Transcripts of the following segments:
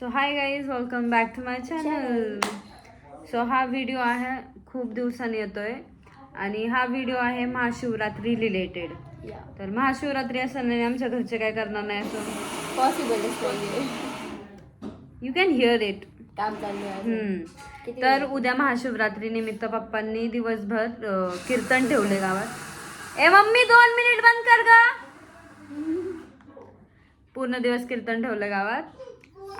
So hi guys, welcome back to my channel. So हा video आहे खूप दिवसांनी येतोय आणि हा व्हिडिओ आहे महाशिवरात्री रिलेटेड. तर महाशिवरात्री असताना आमच्या घरचे काय करणार नाही असं पॉसिबलच नाहीये. You can hear it. काम चालू आहे. तर उद्या महाशिवरात्री निमित्त पप्पांनी दिवसभर कीर्तन ठेवले गावात. ए मम्मी 2 मिनिट बंद कर गा. पूर्ण दिवस कीर्तन ठेवलं गावात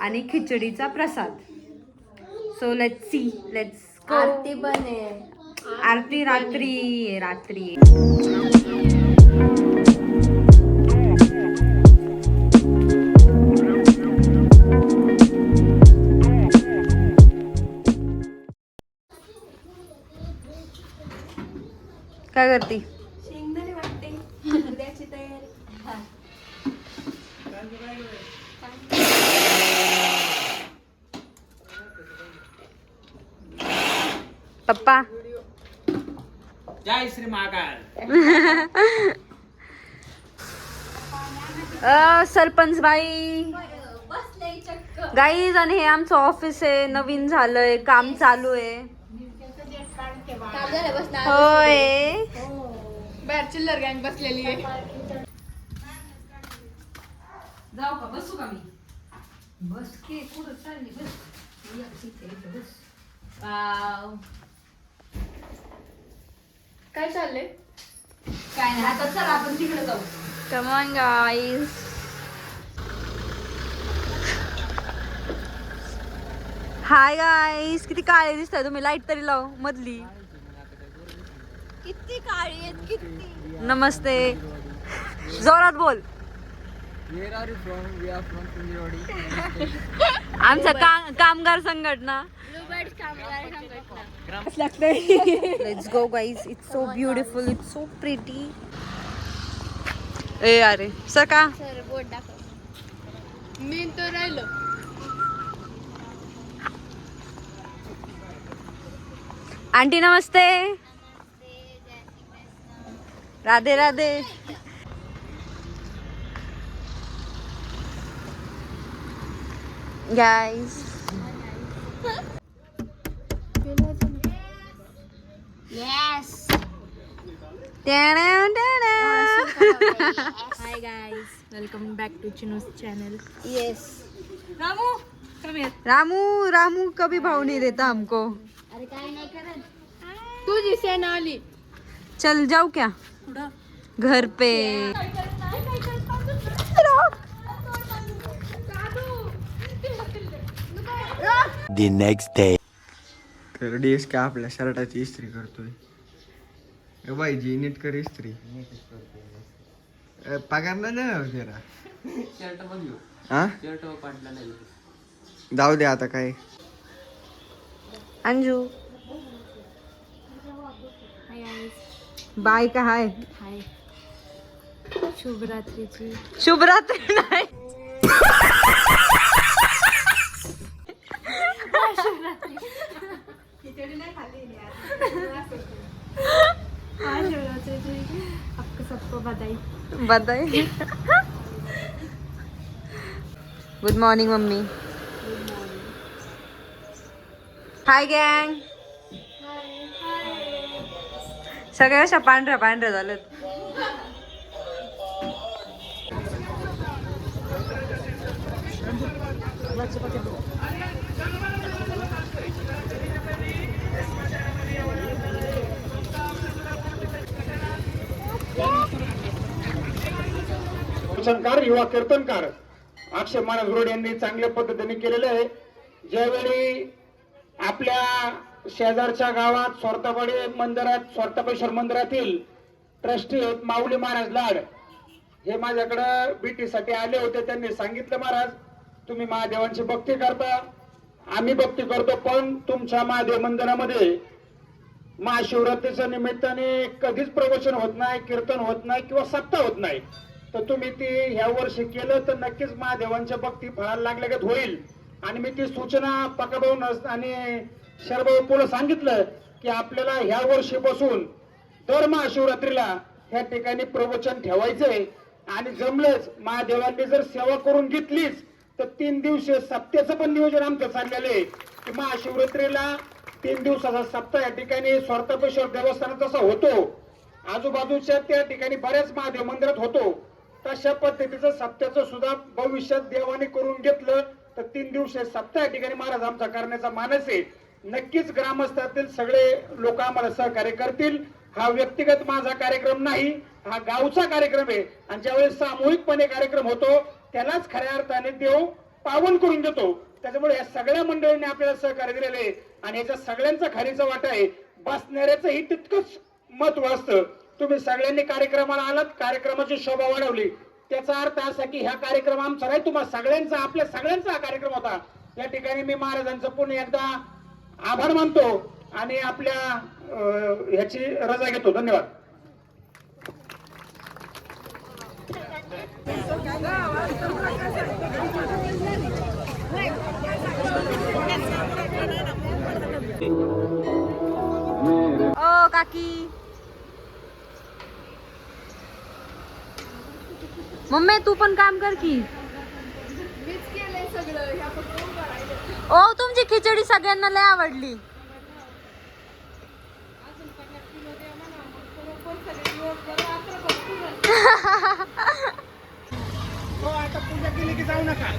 आणि खिचडीचा प्रसाद. So let's see, let's go. आरती पण आहे. आरती रात्री रात्री. काय करती? शेंगदाणे वाटते. उद्याची तयारी. पप्पा जय श्री महाकाल. सरपंच बाई गाईज, आणि हे आमचं ऑफिस आहे, नवीन झालंय, काम चालू आहे. होय, बाहेर चिल्लर गँग बसलेली आहे. जाऊ का? बसू का मी? बस के कुठं चालली? बस. काय चाललंय? काय नाही, आता चला आपण तिकडे जाऊ. Come on guys. Hi guys, किती काळे दिसताय तुम्ही. लाईट तरी लाव मधली. किती काळी आहेत किती. नमस्ते, जोरात बोल. Where are you from? We are from Punjawadi. आमचं कामगार संघटना. Let's go guys. It's so beautiful, it's so pretty. ए अरे सका सर बोट दाखव. मी तर राहिलो. आंटी नमस्ते. Radhe Radhe. Guys yes. Hi guys, welcome back to Chinu's channel. Yes. Ramu Ramu कभी भाव नहीं देता हमको. अरे काय नाही करत. तुझी सेना आली. चल जाऊ क्या घर पे. The next day. तर डीएस का आपल्या शर्टाची इस्त्री करतोय. ए बाई जी नीट कर इस्त्री. पगार नाही ना तेरा. हा जाऊ दे आता काय. Anju hi guys. बाय का हाय. हाय. शुभरात्रीची. शुभरात्री नाही. आपको सबको बधाई. बधाई. Good morning mummy. हाय गँग. सगळ्या अशा पांढऱ्या पांढऱ्या झाल्यात. युवा कीर्तनकार अक्षय मानस रोड यांनी चांगल्या पद्धतीने केलेलं आहे. ज्यावेळी आपल्या शेजारच्या गावात स्वार्थपाडी मंदिरात, स्वार्थपेश्वर मंदिरातील ट्रस्टी माऊली महाराज लाड हे माझ्याकडे बीटी साठी आले होते. त्यांनी सांगितलं, महाराज तुम्ही महादेवांची भक्ती करता, आम्ही भक्ती करतो, पण तुमच्या महादेव मंदिरामध्ये महाशिवरात्रीच्या निमित्ताने कधीच प्रवचन होत नाही, कीर्तन होत नाही किंवा सप्ताह होत नाही. तर तुम्ही ते ह्या वर्षी केलं तर नक्कीच महादेवांच्या भक्ती फळायला लागल्यागत होईल. आणि मी ती सूचना पकाभाऊ आणि शरभाऊ पुढे सांगितलं की आपल्याला ह्या वर्षीपासून दर महाशिवरात्रीला ह्या ठिकाणी प्रवचन ठेवायचंय. आणि जमलंच महादेवांनी जर सेवा करून घेतलीच तर 3 दिवसीय सप्त्याचं पण नियोजन आमचं चाललेलं आहे की महाशिवरात्रीला 3 दिवसाचा सप्ताह या ठिकाणी स्वार्थपेश्वर देवस्थानात जसा होतो, आजूबाजूच्या त्या ठिकाणी बऱ्याच महादेव मंदिरात होतो, तशा पद्धतीचं सप्त्याचं सुद्धा भविष्यात देवाने करून घेतलं तर 3 दिवसीय सप्ताह या ठिकाणी महाराज आमचा करण्याचा मानस आहे. नक्कीच ग्रामस्थातील सगळे लोक आम्हाला सहकार्य करतील. हा व्यक्तिगत माझा कार्यक्रम नाही, हा गावचा कार्यक्रम आहे आणि ज्यावेळेस सामूहिकपणे कार्यक्रम होतो त्यालाच खऱ्या अर्थाने देव पावन करून देतो. त्याच्यामुळे या सगळ्या मंडळींनी आपल्याला सहकार्य दिलेले आहे आणि याच्या सगळ्यांचा खारीचा वाटा आहे. बसणाऱ्याचंही तितकंच महत्व असतं. तुम्ही सगळ्यांनी कार्यक्रमाला आलात, कार्यक्रमाची शोभा वाढवली, त्याचा अर्थ असा की ह्या कार्यक्रम आमचा नाही, तुम्हा सगळ्यांचा, आपल्या सगळ्यांचा हा कार्यक्रम होता. या ठिकाणी मी महाराजांचं पुन्हा एकदा आभार मानतो आणि आपल्या ह्याची रजा घेतो. धन्यवाद. ओ काकी, मम्मी तू पण काम कर की. ओ तुमची खिचडी सगळ्यांना लय आवडली. हो, आता पूजा केली की जाऊ नका.